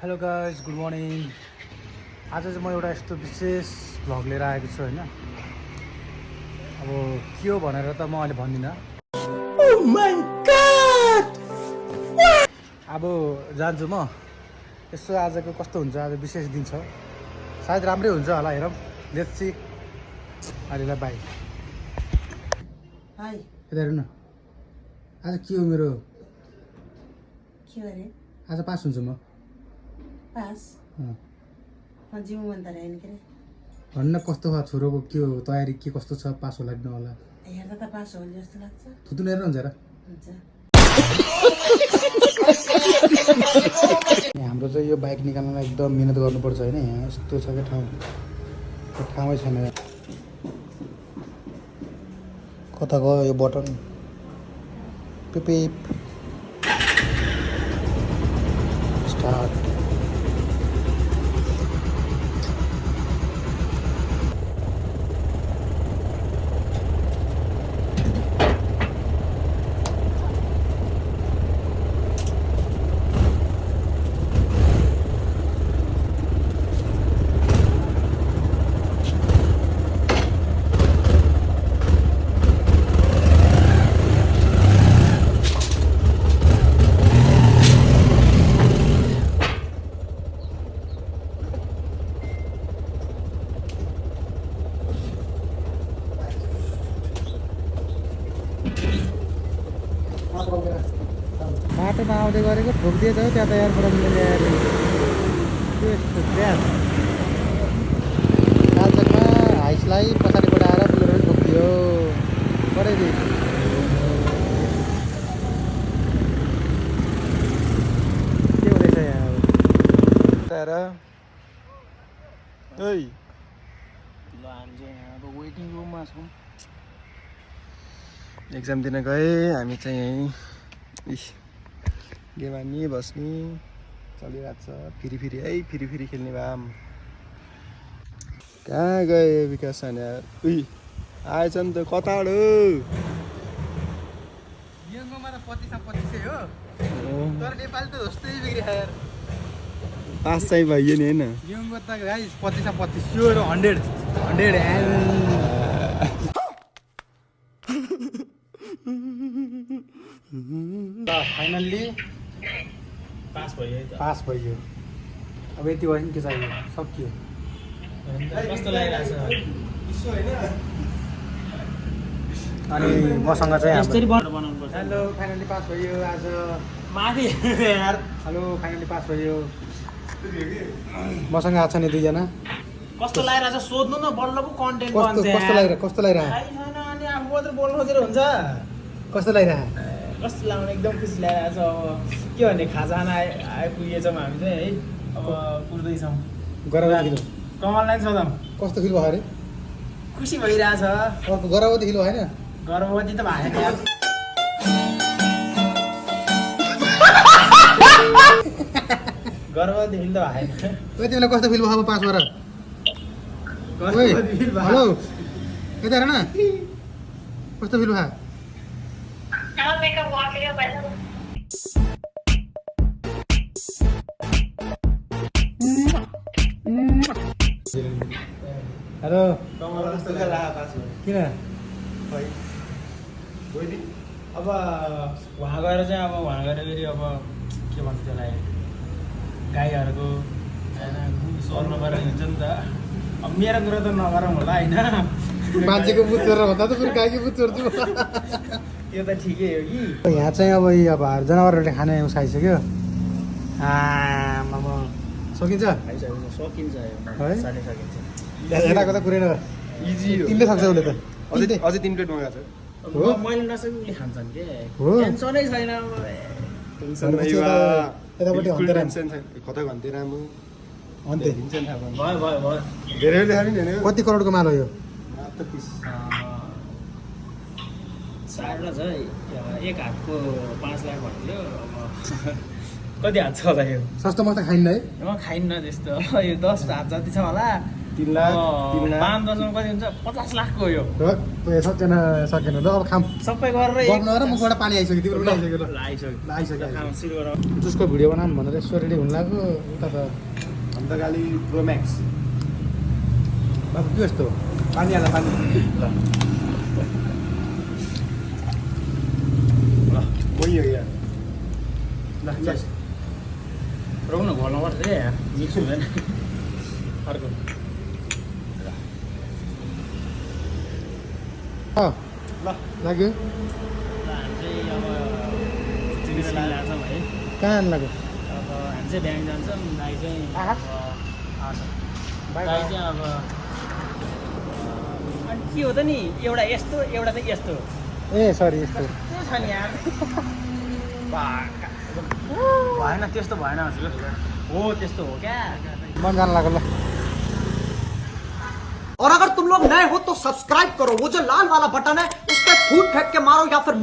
Hello guys, good morning. आज चाहिँ म एउटा यस्तो विशेष भ्लग लिएर आएको छु होइन। अब के हो भनेर त म अहिले भन्दिनँ। Oh my God! अब जान्छु म। यसो आजको कस्तो हुन्छ, आज विशेष दिन छ, सायद राम्रै हुन्छ होला, हेरौँ। Let's see. अहिलेलाई बाई। हाई, यता हेर्नु न, आज के हो मेरो। के अरे आज पास हुन्छु म। पास जिम्मु मन त रहेन के रे। भन्न कस्तो भयो छोरोको, के हो तयारी, के कस्तो छ, पास होला कि नहोला। हेर्दा त पास हो जस्तो लाग्छ। थुतुन हेरेर हुन्छ र। हुन्छ। हाम्रो चाहिँ यो बाइक निकाल्नलाई एकदम मिहिनेत गर्नुपर्छ होइन। यहाँ यस्तो छ क्या ठाउँ, त्यो ठाउँै छैन। कता गयो यो बटन, पिपिप स्टार्ट। बाटोमा आउँदै गरेको ठोकिदिएछ हो त्यहाँ त एयरपोर्टमा ल्याएर कालचकमा हाइसलाई पछाडिबाट आएर पुगेर ठोकिदियो। पढाइदिए के हुँदैछ यहाँ अब वेटिङ रुममा छौँ। एक्जाम दिन गए हामी चाहिँ यहीँ गेम हान्ने बस्ने चलिरहेको छ। फेरि फेरि खेल्ने भए कहाँ गए विकास साना। आएछ नि त, कताडो यङमा त 25 हो, तर नेपाली त जस्तै बिग्रियो यार। पास चाहिँ भइयो नि होइन। यङको त गाइस 25 यो 100 फाइनल्ली पास भयो। अब यति भयो नि, के चाहियो, सकियो। कस्तो लागिरहेछ? अनि मसँग चाहिँ यसरी बनाउनु पर्छ। हेलो, फाइनल्ली पास भयो आज। माथि यार। हेलो, फाइनल्ली पास भयो। मसँग आएको छ नि दुईजना। कस्तो लागिरहेछ सोध्नु न, बल्ल पो कन्टेन्ट कस्तो बन्छ। कस्तो लागिरहेको, कस्तो लागिरहेको, थाहै छैन अनि आफू मात्र बोल्नु खोजेर हुन्छ। कस्तो लागिरहेको। कस्तो लाग्नु, एकदम खुसी लागिरहेछ। अब के भन्ने, खाजाना आइपुगेछौँ हामी चाहिँ है। अब कुर्दैछौँ। गरावती कमललाई सोधौँ कस्तो फिल भयो अरे। खुसी भइरहेछ। अर्को गरावती फिल भएन। गर्भवती त भएन यार। गर्भवती फिल त भएन। तिमीलाई कस्तो फिल भयो पास भएर। गर्भवती फिल भयो। हेलो, यता हेर न, कस्तो फिल भयो। हेलो, किन अब वहाँ गएर चाहिँ अब वहाँ गएर फेरि अब के भन्छ त्यसलाई, गाईहरूको होइन स्वर नगरेर हिँड्छ नि त। अब मेरो कुरा त नगरौँ होला होइन। मान्छेको बुथ चोरेर भन्दा त फेरि गाईको बुथ चोर्छु। त्यो त ठिकै हो कि। यहाँ चाहिँ अब जनावरहरूले खाने उस आइसक्यो। आमा सकिन्छ सकिन्छ है? सानै सकिन्छ। यताको त कुरै नगर, इजी हो। तिमीले सक्छ उसले त। अझै 3 प्लेट मगाएको छ। हो? मैले नसके उसले खान्छन् के। हो? टेन्सनै छैन अब। टेन्सन नै भनेपछि बा। यतापट्टि बिल्कुल हन्तेराम। टेन्सन छैन। कता भन्थे राम्रो। अन्त्य हिँड्छ नि थाहा पाउनु। भयो धेरै देखायो नि होइन। कति करोडको माल हो यो। मात्र 30। साह्रो छ है। एक हातको 5 लाख भन्यो। अब कति हात छ होला यो। सस्तो मस्त खाइन्न है। म खाइन्न त्यस्तो। यो 10 हात जति छ होला। 3 लाख 3 लाख 5-10मा कति हुन्छ 50 लाखको हो यो सकेन सकेन ल अब खाम सबै गरेर बग्न र मुखबाट पानी आइसक्यो तिम्रो पनि आइसक्यो ल आइसक्यो आइसक्यो काम सुरु गरौँ जसको भिडियो बनाऊँ भनेर यसो रेडी हुनु लाग्यो उता त अन्तकाली प्रो म्याक्स बाबु के यस्तो पानी हाल पानी ल ल वही हो यार ल रोक्न घोल्नु पर्छ रे मिक्स हुँदैन अर्को ल लाग्यो ल हामी चाहिँ अब चिनेर लाग्छौँ है कहाँ लाग्यो अब हामी चाहिँ ब्याङ्क जान्छौँ दाइ चाहिँ आहा। दाइ चाहिँ अब अनि के हो त नि एउटा यस्तो एउटा चाहिँ यस्तो ए सरी यस्तो के छ नि यार भएन त्यस्तो भएन हजुर हो त्यस्तो हो क्या मन जान लाग्यो ल और अगर तुम लोग नए हो तो सब्सक्राइब करो, वो जो लाल वाला बटन है उस पर फूट फेंक के मारो या फिर